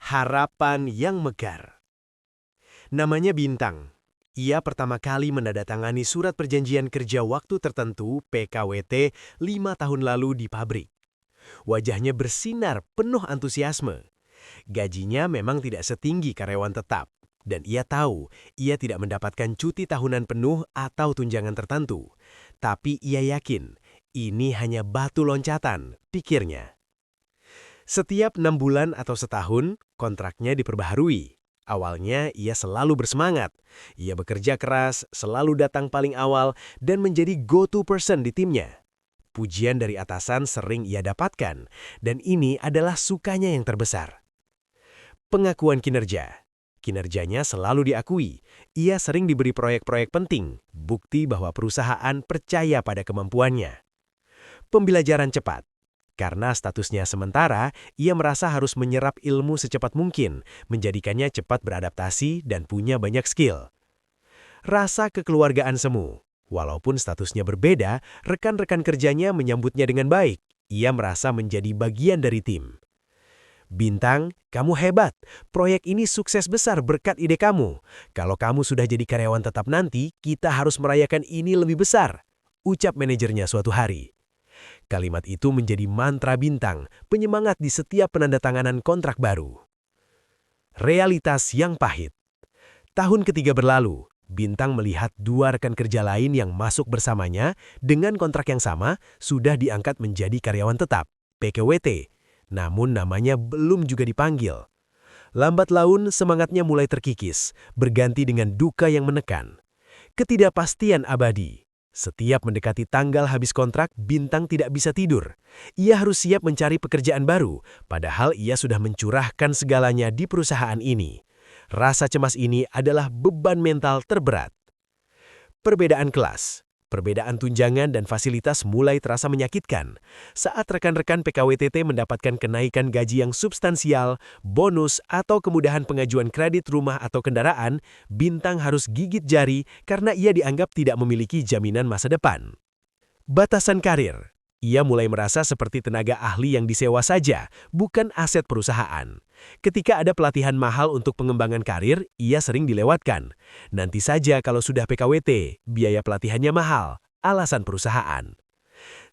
Harapan yang Megar. Namanya Bintang. Ia pertama kali menandatangani surat perjanjian kerja waktu tertentu (PKWT) 5 tahun lalu di pabrik. Wajahnya bersinar penuh antusiasme. Gajinya memang tidak setinggi karyawan tetap. Dan ia tahu, ia tidak mendapatkan cuti tahunan penuh atau tunjangan tertentu. Tapi ia yakin, ini hanya batu loncatan, pikirnya. Setiap 6 bulan atau setahun, kontraknya diperbaharui. Awalnya ia selalu bersemangat. Ia bekerja keras, selalu datang paling awal, dan menjadi go-to person di timnya. Pujian dari atasan sering ia dapatkan, dan ini adalah sukanya yang terbesar. Pengakuan kinerja. Kinerjanya selalu diakui. Ia sering diberi proyek-proyek penting, bukti bahwa perusahaan percaya pada kemampuannya. Pembelajaran cepat. Karena statusnya sementara, ia merasa harus menyerap ilmu secepat mungkin, menjadikannya cepat beradaptasi dan punya banyak skill. Rasa kekeluargaan semu. Walaupun statusnya berbeda, rekan-rekan kerjanya menyambutnya dengan baik. Ia merasa menjadi bagian dari tim. Bintang, kamu hebat. Proyek ini sukses besar berkat ide kamu. Kalau kamu sudah jadi karyawan tetap nanti, kita harus merayakan ini lebih besar, ucap manajernya suatu hari. Kalimat itu menjadi mantra Bintang, penyemangat di setiap penandatanganan kontrak baru. Realitas yang pahit. Tahun ketiga berlalu, Bintang melihat 2 rekan kerja lain yang masuk bersamanya dengan kontrak yang sama sudah diangkat menjadi karyawan tetap, PKWT. Namun namanya belum juga dipanggil. Lambat laun semangatnya mulai terkikis, berganti dengan duka yang menekan. Ketidakpastian abadi. Setiap mendekati tanggal habis kontrak, Bintang tidak bisa tidur. Ia harus siap mencari pekerjaan baru, padahal ia sudah mencurahkan segalanya di perusahaan ini. Rasa cemas ini adalah beban mental terberat. Perbedaan kelas. Perbedaan tunjangan dan fasilitas mulai terasa menyakitkan. Saat rekan-rekan PKWTT mendapatkan kenaikan gaji yang substansial, bonus, atau kemudahan pengajuan kredit rumah atau kendaraan, Bintang harus gigit jari karena ia dianggap tidak memiliki jaminan masa depan. Batasan karir. Ia mulai merasa seperti tenaga ahli yang disewa saja, bukan aset perusahaan. Ketika ada pelatihan mahal untuk pengembangan karir, ia sering dilewatkan. Nanti saja kalau sudah PKWT, biaya pelatihannya mahal, alasan perusahaan.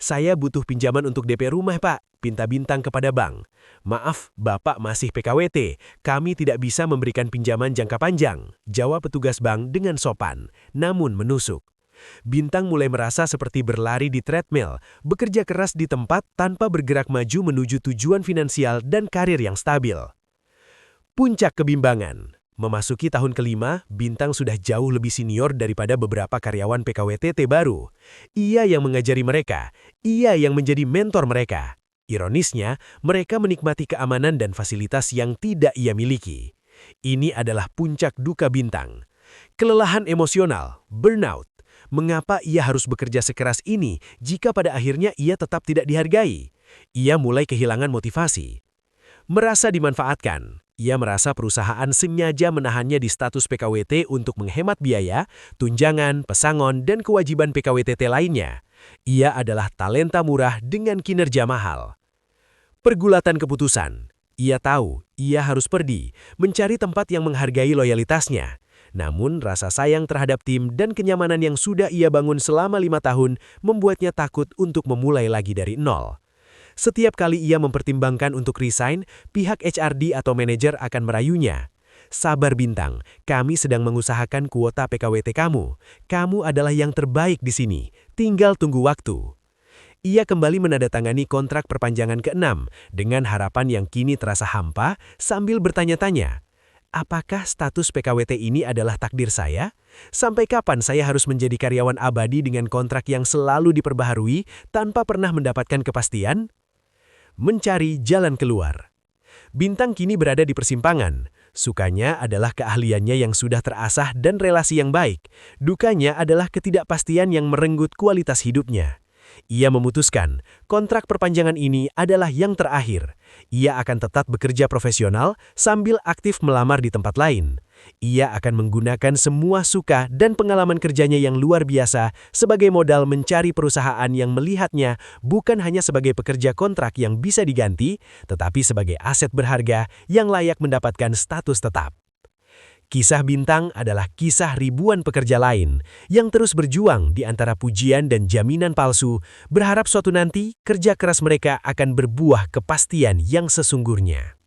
Saya butuh pinjaman untuk DP rumah, Pak, pinta Bintang kepada bank. Maaf, Bapak masih PKWT, kami tidak bisa memberikan pinjaman jangka panjang, jawab petugas bank dengan sopan, namun menusuk. Bintang mulai merasa seperti berlari di treadmill, bekerja keras di tempat tanpa bergerak maju menuju tujuan finansial dan karir yang stabil. Puncak kebimbangan. Memasuki tahun kelima, Bintang sudah jauh lebih senior daripada beberapa karyawan PKWTT baru. Ia yang mengajari mereka, ia yang menjadi mentor mereka. Ironisnya, mereka menikmati keamanan dan fasilitas yang tidak ia miliki. Ini adalah puncak duka Bintang. Kelelahan emosional, burnout. Mengapa ia harus bekerja sekeras ini jika pada akhirnya ia tetap tidak dihargai? Ia mulai kehilangan motivasi. Merasa dimanfaatkan. Ia merasa perusahaan sengaja menahannya di status PKWT untuk menghemat biaya, tunjangan, pesangon, dan kewajiban PKWTT lainnya. Ia adalah talenta murah dengan kinerja mahal. Pergulatan keputusan. Ia tahu, ia harus pergi, mencari tempat yang menghargai loyalitasnya. Namun rasa sayang terhadap tim dan kenyamanan yang sudah ia bangun selama 5 tahun membuatnya takut untuk memulai lagi dari nol. Setiap kali ia mempertimbangkan untuk resign, pihak HRD atau manajer akan merayunya. Sabar Bintang, kami sedang mengusahakan kuota PKWT kamu. Kamu adalah yang terbaik di sini, tinggal tunggu waktu. Ia kembali menandatangani kontrak perpanjangan ke-6 dengan harapan yang kini terasa hampa sambil bertanya-tanya. Apakah status PKWT ini adalah takdir saya? Sampai kapan saya harus menjadi karyawan abadi dengan kontrak yang selalu diperbaharui tanpa pernah mendapatkan kepastian? Mencari jalan keluar. Bintang kini berada di persimpangan. Sukanya adalah keahliannya yang sudah terasah dan relasi yang baik. Dukanya adalah ketidakpastian yang merenggut kualitas hidupnya. Ia memutuskan, kontrak perpanjangan ini adalah yang terakhir. Ia akan tetap bekerja profesional sambil aktif melamar di tempat lain. Ia akan menggunakan semua suka dan pengalaman kerjanya yang luar biasa sebagai modal mencari perusahaan yang melihatnya bukan hanya sebagai pekerja kontrak yang bisa diganti, tetapi sebagai aset berharga yang layak mendapatkan status tetap. Kisah Bintang adalah kisah ribuan pekerja lain yang terus berjuang di antara pujian dan jaminan palsu, berharap suatu nanti kerja keras mereka akan berbuah kepastian yang sesungguhnya.